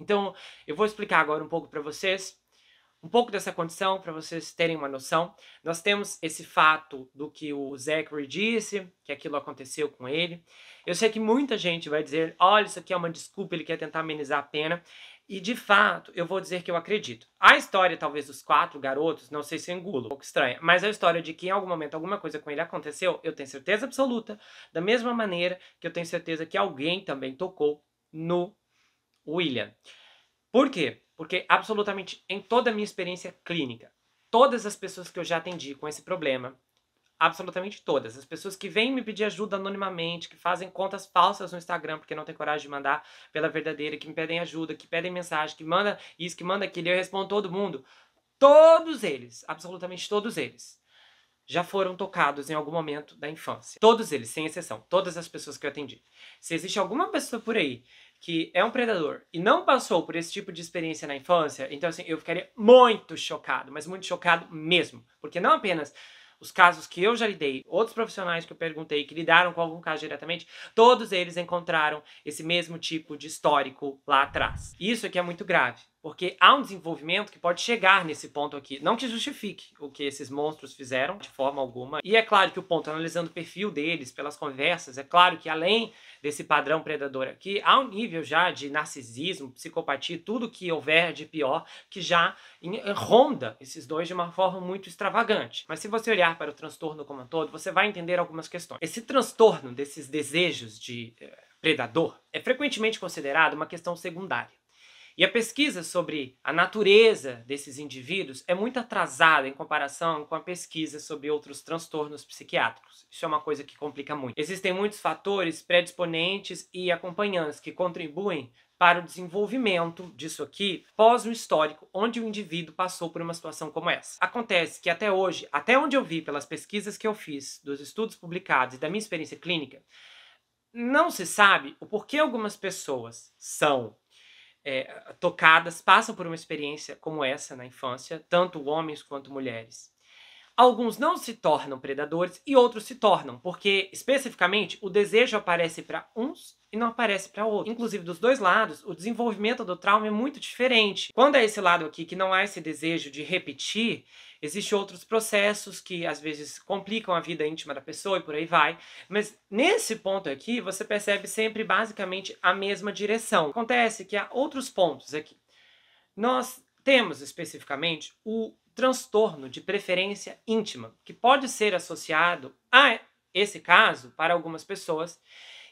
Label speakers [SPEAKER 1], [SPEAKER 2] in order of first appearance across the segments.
[SPEAKER 1] Então, eu vou explicar agora um pouco para vocês, um pouco dessa condição, para vocês terem uma noção. Nós temos esse fato do que o Zachary disse, que aquilo aconteceu com ele. Eu sei que muita gente vai dizer, olha, isso aqui é uma desculpa, ele quer tentar amenizar a pena. E, de fato, eu vou dizer que eu acredito. A história, talvez, dos 4 garotos, não sei se eu engulo, um pouco estranha, mas a história de que em algum momento alguma coisa com ele aconteceu, eu tenho certeza absoluta, da mesma maneira que eu tenho certeza que alguém também tocou no William. Por quê? Porque absolutamente em toda a minha experiência clínica, todas as pessoas que eu já atendi com esse problema, absolutamente todas, as pessoas que vêm me pedir ajuda anonimamente, que fazem contas falsas no Instagram porque não tem coragem de mandar pela verdadeira, que me pedem ajuda, que pedem mensagem, que manda isso, que manda aquilo, e eu respondo todo mundo. Todos eles, absolutamente todos eles, já foram tocados em algum momento da infância. Todos eles, sem exceção. Todas as pessoas que eu atendi. Se existe alguma pessoa por aí que é um predador e não passou por esse tipo de experiência na infância, então assim, eu ficaria muito chocado, mas muito chocado mesmo. Porque não apenas os casos que eu já lidei, outros profissionais que eu perguntei que lidaram com algum caso diretamente, todos eles encontraram esse mesmo tipo de histórico lá atrás. Isso aqui é muito grave, porque há um desenvolvimento que pode chegar nesse ponto aqui. Não que justifique o que esses monstros fizeram, de forma alguma. E é claro que o ponto, analisando o perfil deles, pelas conversas, é claro que além desse padrão predador aqui, há um nível já de narcisismo, psicopatia, tudo que houver de pior, que já ronda esses dois de uma forma muito extravagante. Mas se você olhar para o transtorno como um todo, você vai entender algumas questões. Esse transtorno desses desejos de predador é frequentemente considerado uma questão secundária. E a pesquisa sobre a natureza desses indivíduos é muito atrasada em comparação com a pesquisa sobre outros transtornos psiquiátricos. Isso é uma coisa que complica muito. Existem muitos fatores predisponentes e acompanhantes que contribuem para o desenvolvimento disso aqui pós um histórico onde o indivíduo passou por uma situação como essa. Acontece que até hoje, até onde eu vi pelas pesquisas que eu fiz, dos estudos publicados e da minha experiência clínica, não se sabe o porquê algumas pessoas são tocadas, passam por uma experiência como essa na infância, tanto homens quanto mulheres. Alguns não se tornam predadores e outros se tornam, porque especificamente o desejo aparece para uns e não aparece para outros. Inclusive, dos dois lados, o desenvolvimento do trauma é muito diferente. Quando é esse lado aqui que não há esse desejo de repetir, existem outros processos que às vezes complicam a vida íntima da pessoa e por aí vai. Mas nesse ponto aqui, você percebe sempre basicamente a mesma direção. Acontece que há outros pontos aqui. Nós temos especificamente o transtorno de preferência íntima, que pode ser associado a esse caso para algumas pessoas.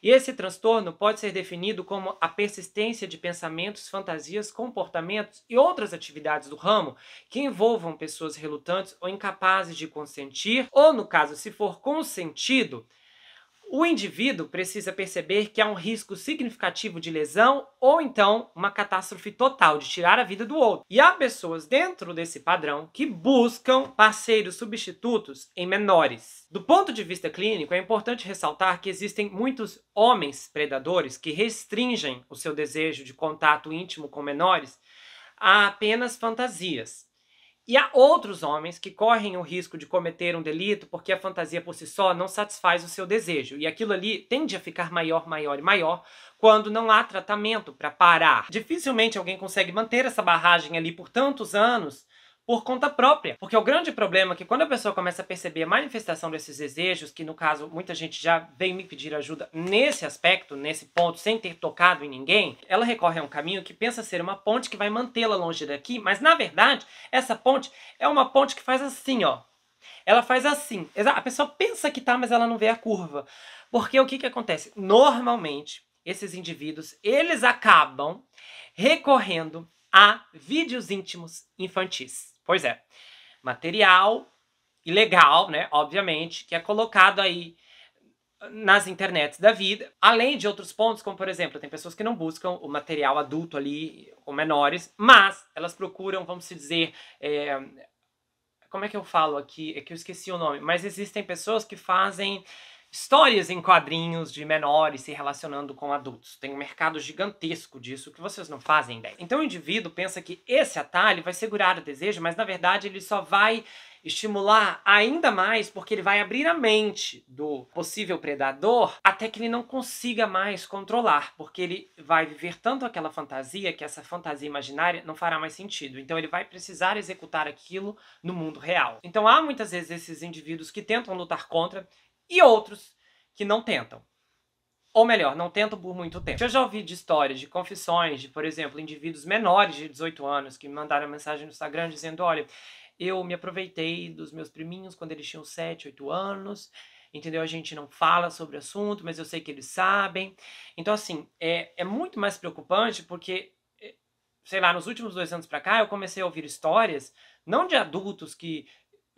[SPEAKER 1] E esse transtorno pode ser definido como a persistência de pensamentos, fantasias, comportamentos e outras atividades do ramo que envolvam pessoas relutantes ou incapazes de consentir, ou no caso, se for consentido, o indivíduo precisa perceber que há um risco significativo de lesão ou então uma catástrofe total de tirar a vida do outro. E há pessoas dentro desse padrão que buscam parceiros substitutos em menores. Do ponto de vista clínico, é importante ressaltar que existem muitos homens predadores que restringem o seu desejo de contato íntimo com menores a apenas fantasias. E há outros homens que correm o risco de cometer um delito porque a fantasia por si só não satisfaz o seu desejo. E aquilo ali tende a ficar maior, maior e maior quando não há tratamento para parar. Dificilmente alguém consegue manter essa barragem ali por tantos anos por conta própria. Porque o grande problema é que quando a pessoa começa a perceber a manifestação desses desejos, que no caso muita gente já veio me pedir ajuda nesse aspecto, nesse ponto, sem ter tocado em ninguém, ela recorre a um caminho que pensa ser uma ponte que vai mantê-la longe daqui, mas na verdade essa ponte é uma ponte que faz assim, ó. Ela faz assim. A pessoa pensa que tá, mas ela não vê a curva. Porque o que que acontece? Normalmente, esses indivíduos, eles acabam recorrendo a vídeos íntimos infantis. Pois é, material ilegal, né, obviamente, que é colocado aí nas internets da vida, além de outros pontos, como por exemplo, tem pessoas que não buscam o material adulto ali, com menores, mas elas procuram, vamos dizer, como é que eu falo aqui? É que eu esqueci o nome, mas existem pessoas que fazem histórias em quadrinhos de menores se relacionando com adultos. Tem um mercado gigantesco disso que vocês não fazem ideia. Então o indivíduo pensa que esse atalho vai segurar o desejo, mas na verdade ele só vai estimular ainda mais porque ele vai abrir a mente do possível predador até que ele não consiga mais controlar, porque ele vai viver tanto aquela fantasia que essa fantasia imaginária não fará mais sentido. Então ele vai precisar executar aquilo no mundo real. Então há muitas vezes esses indivíduos que tentam lutar contra e outros que não tentam. Ou melhor, não tentam por muito tempo. Eu já ouvi de histórias, de confissões, de, por exemplo, indivíduos menores de 18 anos que me mandaram mensagem no Instagram dizendo: olha, eu me aproveitei dos meus priminhos quando eles tinham 7, 8 anos, entendeu? A gente não fala sobre o assunto, mas eu sei que eles sabem. Então, assim, é muito mais preocupante porque, sei lá, nos últimos 2 anos pra cá, eu comecei a ouvir histórias, não de adultos que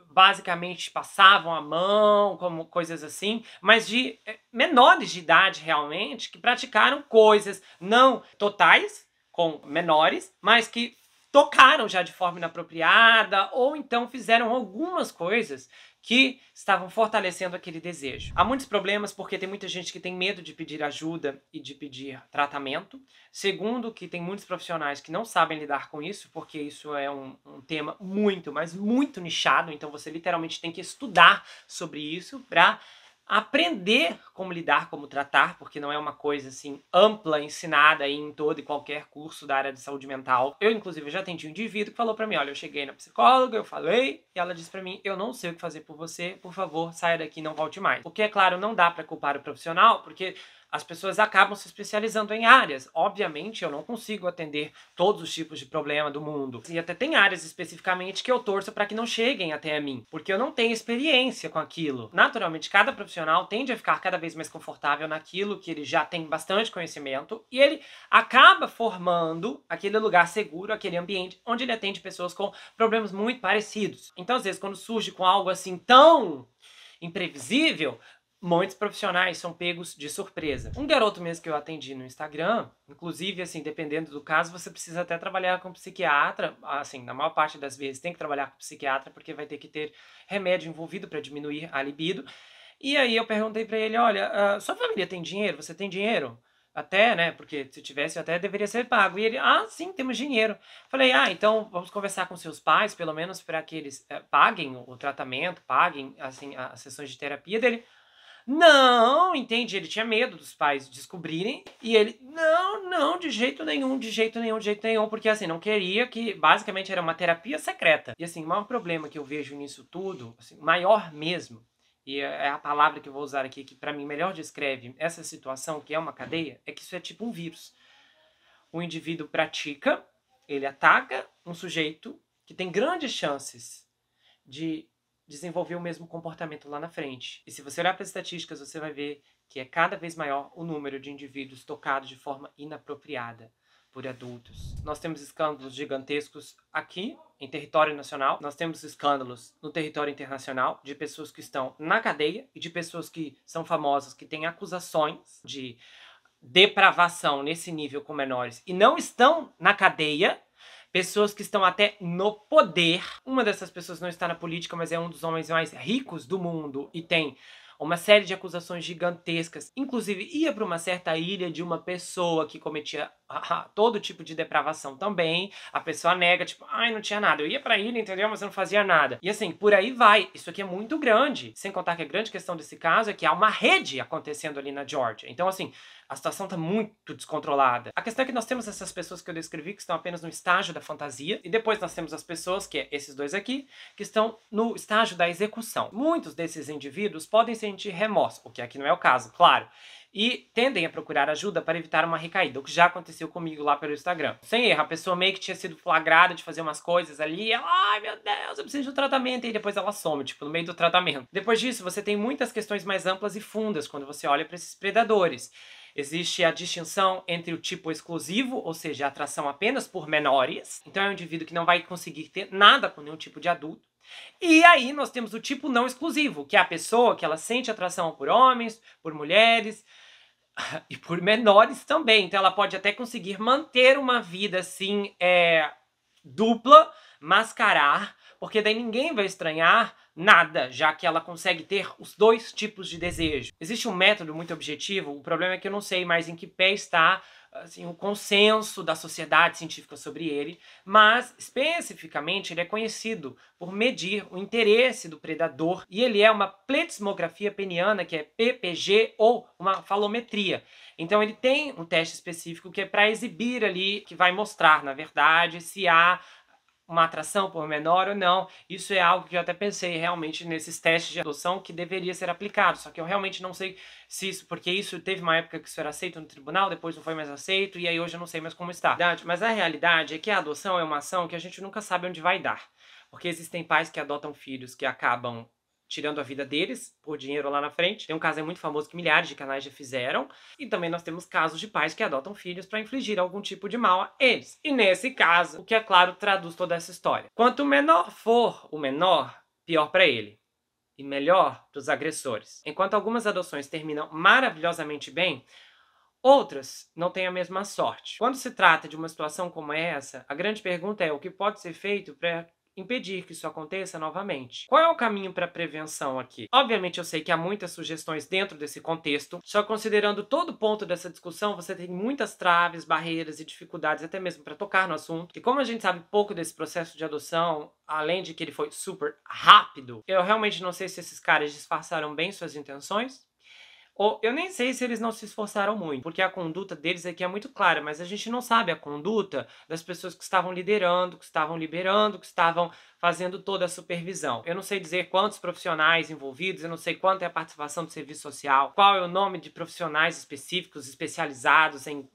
[SPEAKER 1] basicamente passavam a mão, como coisas assim, mas de menores de idade realmente, que praticaram coisas não totais com menores, mas que tocaram já de forma inapropriada, ou então fizeram algumas coisas que estavam fortalecendo aquele desejo. Há muitos problemas porque tem muita gente que tem medo de pedir ajuda e de pedir tratamento. Segundo, que tem muitos profissionais que não sabem lidar com isso, porque isso é um tema muito, mas muito nichado, então você literalmente tem que estudar sobre isso para aprender como lidar, como tratar, porque não é uma coisa assim ampla, ensinada aí em todo e qualquer curso da área de saúde mental. Eu, inclusive, já atendi um indivíduo que falou pra mim: olha, eu cheguei na psicóloga, eu falei, e ela disse pra mim: eu não sei o que fazer por você, por favor, saia daqui e não volte mais. O que, é claro, não dá pra culpar o profissional, porque as pessoas acabam se especializando em áreas. Obviamente, eu não consigo atender todos os tipos de problema do mundo. E até tem áreas especificamente que eu torço para que não cheguem até a mim, porque eu não tenho experiência com aquilo. Naturalmente, cada profissional tende a ficar cada vez mais confortável naquilo que ele já tem bastante conhecimento e ele acaba formando aquele lugar seguro, aquele ambiente onde ele atende pessoas com problemas muito parecidos. Então, às vezes, quando surge com algo assim tão imprevisível, muitos profissionais são pegos de surpresa. Um garoto mesmo que eu atendi no Instagram, inclusive, assim, dependendo do caso, você precisa até trabalhar com psiquiatra. Assim, na maior parte das vezes tem que trabalhar com psiquiatra, porque vai ter que ter remédio envolvido para diminuir a libido. E aí eu perguntei pra ele: olha, sua família tem dinheiro? Você tem dinheiro? Até, né, porque se tivesse até deveria ser pago. E ele: ah, sim, temos dinheiro. Falei: ah, então vamos conversar com seus pais, pelo menos para que eles paguem o tratamento, paguem, assim, as sessões de terapia dele. Não, entende? Ele tinha medo dos pais descobrirem e ele: não, não, de jeito nenhum, de jeito nenhum, de jeito nenhum, porque assim, não queria, que basicamente era uma terapia secreta. E assim, o maior problema que eu vejo nisso tudo, assim, maior mesmo, e é a palavra que eu vou usar aqui, que pra mim melhor descreve essa situação, que é uma cadeia, é que isso é tipo um vírus. O indivíduo pratica, ele ataca um sujeito que tem grandes chances de desenvolver o mesmo comportamento lá na frente. E se você olhar para as estatísticas, você vai ver que é cada vez maior o número de indivíduos tocados de forma inapropriada por adultos. Nós temos escândalos gigantescos aqui, em território nacional. Nós temos escândalos no território internacional de pessoas que estão na cadeia e de pessoas que são famosas, que têm acusações de depravação nesse nível com menores e não estão na cadeia. Pessoas que estão até no poder. Uma dessas pessoas não está na política, mas é um dos homens mais ricos do mundo e tem uma série de acusações gigantescas. Inclusive, ia para uma certa ilha de uma pessoa que cometia todo tipo de depravação também. A pessoa nega, tipo: ai, não tinha nada. Eu ia pra ilha, entendeu? Mas eu não fazia nada. E assim, por aí vai. Isso aqui é muito grande. Sem contar que a grande questão desse caso é que há uma rede acontecendo ali na Georgia. Então, assim, a situação tá muito descontrolada. A questão é que nós temos essas pessoas que eu descrevi que estão apenas no estágio da fantasia, e depois nós temos as pessoas, que é esses dois aqui, que estão no estágio da execução. Muitos desses indivíduos podem sentir remorso, o que aqui não é o caso, claro, e tendem a procurar ajuda para evitar uma recaída, o que já aconteceu comigo lá pelo Instagram. Sem erro, a pessoa meio que tinha sido flagrada de fazer umas coisas ali, e ela: ai meu Deus, eu preciso de um tratamento, e depois ela some, tipo, no meio do tratamento. Depois disso, você tem muitas questões mais amplas e fundas quando você olha para esses predadores. Existe a distinção entre o tipo exclusivo, ou seja, a atração apenas por menores. Então é um indivíduo que não vai conseguir ter nada com nenhum tipo de adulto. E aí nós temos o tipo não exclusivo, que é a pessoa que ela sente atração por homens, por mulheres e por menores também. Então ela pode até conseguir manter uma vida assim, dupla, mascarar, porque daí ninguém vai estranhar nada, já que ela consegue ter os dois tipos de desejo. Existe um método muito objetivo, o problema é que eu não sei mais em que pé está assim, o consenso da sociedade científica sobre ele, mas especificamente ele é conhecido por medir o interesse do predador e ele é uma pletismografia peniana, que é PPG, ou uma falometria. Então ele tem um teste específico que é para exibir ali, que vai mostrar, na verdade, se há uma atração por menor ou não. Isso é algo que eu até pensei realmente nesses testes de adoção que deveria ser aplicado, só que eu realmente não sei se isso, porque isso teve uma época que isso era aceito no tribunal, depois não foi mais aceito, e aí hoje eu não sei mais como está. Mas a realidade é que a adoção é uma ação que a gente nunca sabe onde vai dar, porque existem pais que adotam filhos que acabam tirando a vida deles por dinheiro lá na frente. Tem um caso muito famoso que milhares de canais já fizeram. E também nós temos casos de pais que adotam filhos para infligir algum tipo de mal a eles. E nesse caso, o que é claro traduz toda essa história. Quanto menor for o menor, pior para ele. E melhor para os agressores. Enquanto algumas adoções terminam maravilhosamente bem, outras não têm a mesma sorte. Quando se trata de uma situação como essa, a grande pergunta é o que pode ser feito para impedir que isso aconteça novamente. Qual é o caminho para a prevenção aqui? Obviamente eu sei que há muitas sugestões dentro desse contexto, só considerando todo o ponto dessa discussão, você tem muitas traves, barreiras e dificuldades até mesmo para tocar no assunto. E como a gente sabe pouco desse processo de adoção, além de que ele foi super rápido, eu realmente não sei se esses caras disfarçaram bem suas intenções, ou eu nem sei se eles não se esforçaram muito, porque a conduta deles aqui é muito clara, mas a gente não sabe a conduta das pessoas que estavam liderando, que estavam liberando, que estavam fazendo toda a supervisão. Eu não sei dizer quantos profissionais envolvidos, eu não sei quanto é a participação do serviço social, qual é o nome de profissionais específicos, especializados em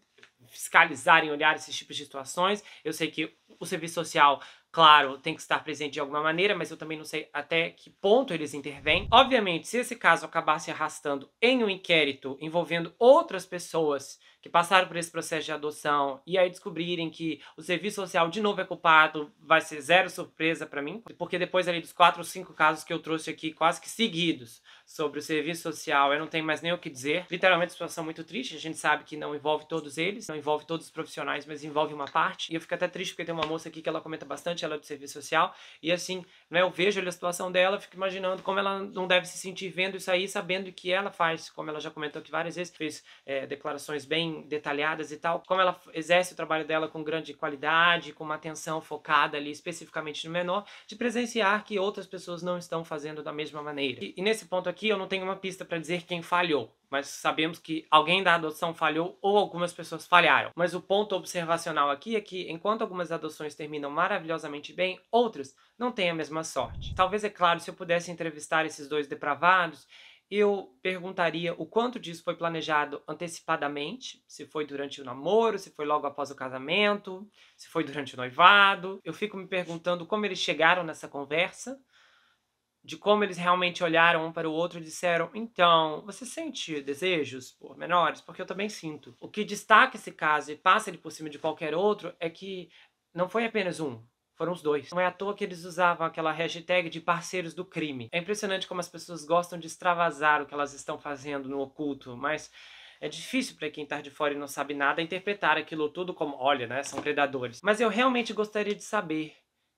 [SPEAKER 1] fiscalizar, em olhar esses tipos de situações. Eu sei que o serviço social, claro, tem que estar presente de alguma maneira, mas eu também não sei até que ponto eles intervêm. Obviamente, se esse caso acabar se arrastando em um inquérito envolvendo outras pessoas que passaram por esse processo de adoção e aí descobrirem que o serviço social de novo é culpado, vai ser zero surpresa para mim, porque depois ali dos 4 ou 5 casos que eu trouxe aqui, quase que seguidos, sobre o serviço social, eu não tenho mais nem o que dizer. Literalmente, situação muito triste, a gente sabe que não envolve todos eles, não envolve todos os profissionais, mas envolve uma parte. E eu fico até triste porque tem uma moça aqui que ela comenta bastante, ela é do serviço social, e assim, né, eu vejo ali a situação dela, fico imaginando como ela não deve se sentir vendo isso aí, sabendo que ela faz, como ela já comentou aqui várias vezes, fez declarações bem detalhadas e tal, como ela exerce o trabalho dela com grande qualidade, com uma atenção focada ali especificamente no menor, de presenciar que outras pessoas não estão fazendo da mesma maneira. E nesse ponto aqui eu não tenho uma pista para dizer quem falhou, mas sabemos que alguém da adoção falhou ou algumas pessoas falharam. Mas o ponto observacional aqui é que enquanto algumas adoções terminam maravilhosamente bem, outras não têm a mesma sorte. Talvez, é claro, se eu pudesse entrevistar esses dois depravados, eu perguntaria o quanto disso foi planejado antecipadamente, se foi durante o namoro, se foi logo após o casamento, se foi durante o noivado. Eu fico me perguntando como eles chegaram nessa conversa, de como eles realmente olharam um para o outro e disseram: então, você sente desejos por menores? Porque eu também sinto. O que destaca esse caso e passa ele por cima de qualquer outro é que não foi apenas um, foram os dois. Não é à toa que eles usavam aquela hashtag de parceiros do crime. É impressionante como as pessoas gostam de extravasar o que elas estão fazendo no oculto, mas é difícil para quem tá de fora e não sabe nada interpretar aquilo tudo como, olha, né, são predadores. Mas eu realmente gostaria de saber: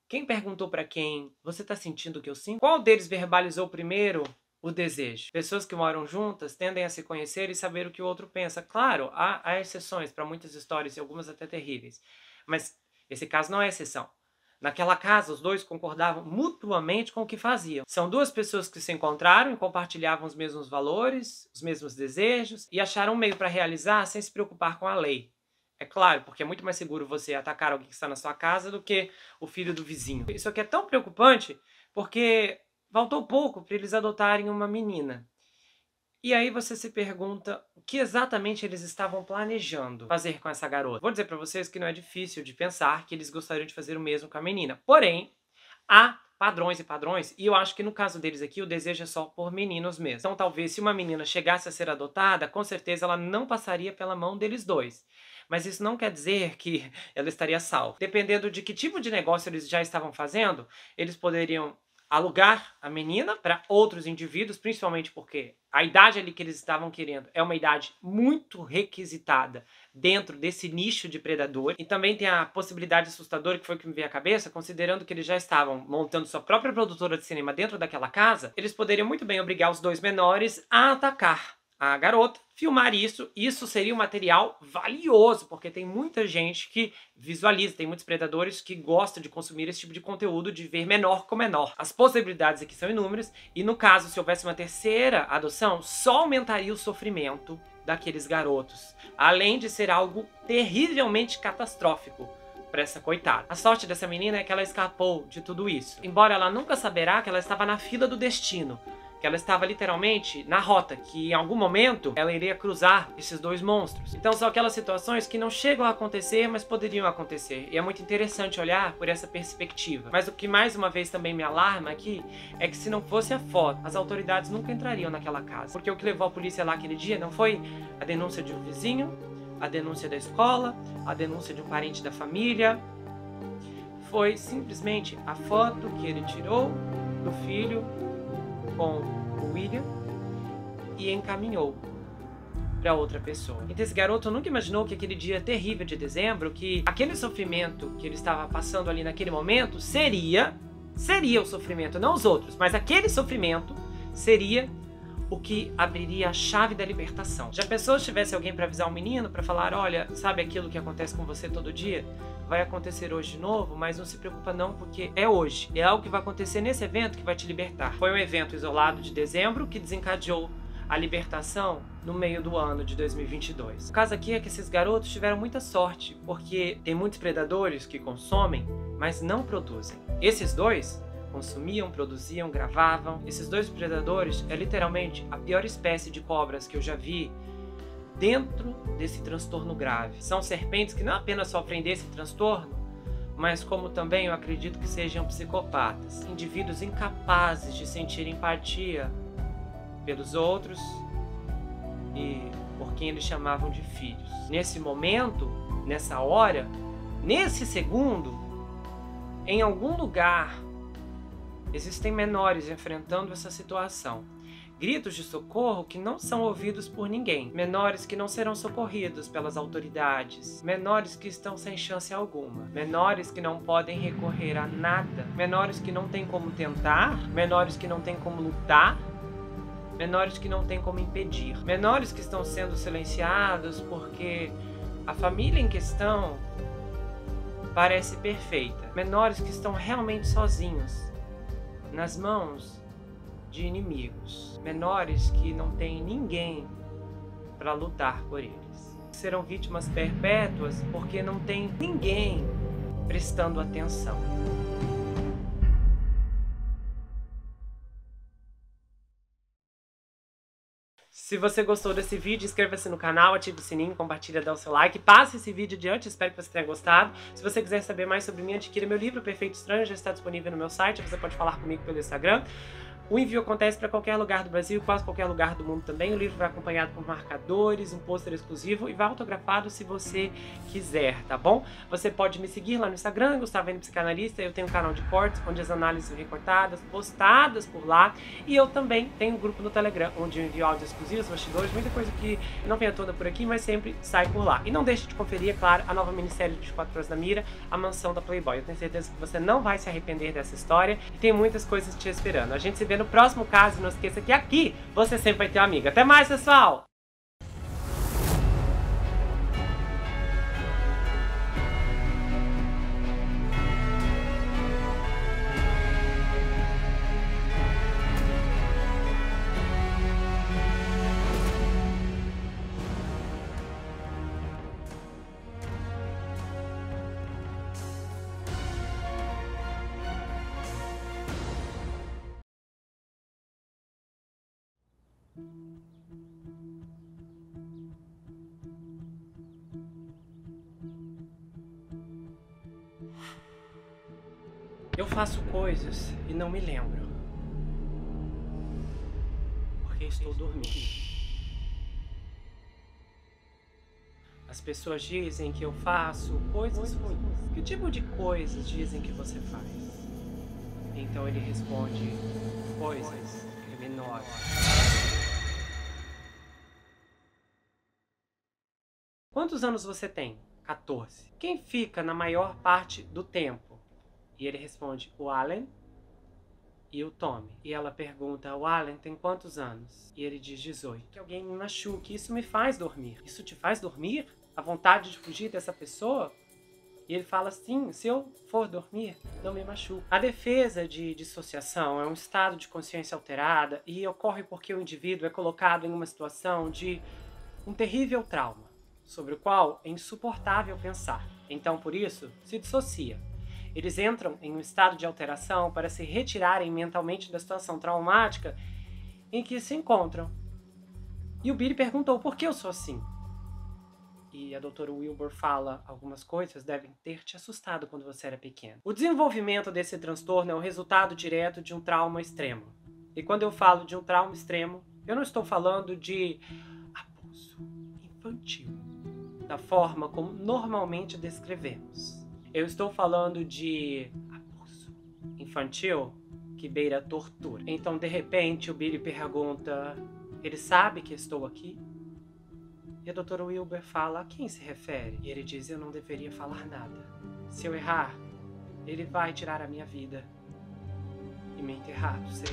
[SPEAKER 1] quem perguntou pra quem? Você tá sentindo o que eu sinto? Qual deles verbalizou primeiro o desejo? Pessoas que moram juntas tendem a se conhecer e saber o que o outro pensa. Claro, há exceções para muitas histórias e algumas até terríveis. Mas esse caso não é exceção. Naquela casa, os dois concordavam mutuamente com o que faziam. São duas pessoas que se encontraram e compartilhavam os mesmos valores, os mesmos desejos e acharam um meio para realizar sem se preocupar com a lei. É claro, porque é muito mais seguro você atacar alguém que está na sua casa do que o filho do vizinho. Isso aqui é tão preocupante porque faltou pouco para eles adotarem uma menina. E aí você se pergunta o que exatamente eles estavam planejando fazer com essa garota. Vou dizer para vocês que não é difícil de pensar que eles gostariam de fazer o mesmo com a menina. Porém, há padrões e padrões, e eu acho que no caso deles aqui o desejo é só por meninos mesmo. Então talvez se uma menina chegasse a ser adotada, com certeza ela não passaria pela mão deles dois. Mas isso não quer dizer que ela estaria salva. Dependendo de que tipo de negócio eles já estavam fazendo, eles poderiam alugar a menina para outros indivíduos, principalmente porque a idade ali que eles estavam querendo é uma idade muito requisitada dentro desse nicho de predador. E também tem a possibilidade assustadora, que foi o que me veio à cabeça, considerando que eles já estavam montando sua própria produtora de cinema dentro daquela casa, eles poderiam muito bem obrigar os dois menores a atacar a garota, filmar isso seria um material valioso, porque tem muita gente que visualiza, tem muitos predadores que gostam de consumir esse tipo de conteúdo, de ver menor com menor. As possibilidades aqui são inúmeras, e no caso, se houvesse uma terceira adoção, só aumentaria o sofrimento daqueles garotos, além de ser algo terrivelmente catastrófico para essa coitada. A sorte dessa menina é que ela escapou de tudo isso, embora ela nunca saberá que ela estava na fila do destino, que ela estava literalmente na rota, que em algum momento ela iria cruzar esses dois monstros. Então são aquelas situações que não chegam a acontecer, mas poderiam acontecer. E é muito interessante olhar por essa perspectiva. Mas o que mais uma vez também me alarma aqui é que se não fosse a foto, as autoridades nunca entrariam naquela casa. Porque o que levou a polícia lá aquele dia não foi a denúncia de um vizinho, a denúncia da escola, a denúncia de um parente da família. Foi simplesmente a foto que ele tirou do filho com o William e encaminhou para outra pessoa. Então esse garoto nunca imaginou que aquele dia terrível de dezembro, que aquele sofrimento que ele estava passando ali naquele momento seria o sofrimento, não os outros, mas aquele sofrimento seria o que abriria a chave da libertação. Já pensou se tivesse alguém para avisar o menino, para falar, olha, sabe aquilo que acontece com você todo dia? Vai acontecer hoje de novo, mas não se preocupa não, porque é hoje. É algo que vai acontecer nesse evento que vai te libertar. Foi um evento isolado de dezembro que desencadeou a libertação no meio do ano de 2022. O caso aqui é que esses garotos tiveram muita sorte, porque tem muitos predadores que consomem, mas não produzem. Esses dois consumiam, produziam, gravavam. Esses dois predadores é literalmente a pior espécie de cobras que eu já vi dentro desse transtorno grave. São serpentes que não apenas sofrem desse transtorno, mas como também eu acredito que sejam psicopatas. Indivíduos incapazes de sentir empatia pelos outros e por quem eles chamavam de filhos. Nesse momento, nessa hora, nesse segundo, em algum lugar, existem menores enfrentando essa situação. Gritos de socorro que não são ouvidos por ninguém. Menores que não serão socorridos pelas autoridades. Menores que estão sem chance alguma. Menores que não podem recorrer a nada. Menores que não têm como tentar. Menores que não têm como lutar. Menores que não têm como impedir. Menores que estão sendo silenciados porque a família em questão parece perfeita. Menores que estão realmente sozinhos, nas mãos de inimigos. Menores que não têm ninguém para lutar por eles. Serão vítimas perpétuas porque não tem ninguém prestando atenção. Se você gostou desse vídeo, inscreva-se no canal, ative o sininho, compartilha, dá o seu like, passe esse vídeo adiante, espero que você tenha gostado. Se você quiser saber mais sobre mim, adquira meu livro Perfeito Estranho, já está disponível no meu site, você pode falar comigo pelo Instagram. O envio acontece para qualquer lugar do Brasil, quase qualquer lugar do mundo também. O livro vai acompanhado por marcadores, um pôster exclusivo e vai autografado se você quiser, tá bom? Você pode me seguir lá no Instagram, Gustavo N Psicanalista. Eu tenho um canal de cortes, onde as análises são recortadas, postadas por lá. E eu também tenho um grupo no Telegram, onde eu envio áudios exclusivos, bastidores, muita coisa que não venha toda por aqui, mas sempre sai por lá. E não deixe de conferir, é claro, a nova minissérie de 24 Horas da Mira, A Mansão da Playboy. Eu tenho certeza que você não vai se arrepender dessa história e tem muitas coisas te esperando. A gente se vê no próximo caso, não esqueça que aqui você sempre vai ter uma amiga. Até mais, pessoal! Eu faço coisas e não me lembro, porque estou dormindo. As pessoas dizem que eu faço coisas ruins. Que tipo de coisas dizem que você faz? Então ele responde: coisas criminosas. Quantos anos você tem? 14. Quem fica na maior parte do tempo? E ele responde: o Allen e o Tommy. E ela pergunta: o Allen tem quantos anos? E ele diz: 18. Que alguém me machuque, isso me faz dormir. Isso te faz dormir? A vontade de fugir dessa pessoa? E ele fala: sim, se eu for dormir, não me machuco. A defesa de dissociação é um estado de consciência alterada e ocorre porque o indivíduo é colocado em uma situação de um terrível trauma, sobre o qual é insuportável pensar. Então, por isso, se dissocia. Eles entram em um estado de alteração para se retirarem mentalmente da situação traumática em que se encontram. E o Billy perguntou: por que eu sou assim? E a doutora Wilbur fala: algumas coisas devem ter te assustado quando você era pequeno. O desenvolvimento desse transtorno é o resultado direto de um trauma extremo. E quando eu falo de um trauma extremo, eu não estou falando de abuso infantil, da forma como normalmente descrevemos. Eu estou falando de abuso infantil que beira tortura. Então, de repente, o Billy pergunta: ele sabe que estou aqui? E a doutora Wilbur fala: a quem se refere? E ele diz: eu não deveria falar nada. Se eu errar, ele vai tirar a minha vida e me enterrar do ser.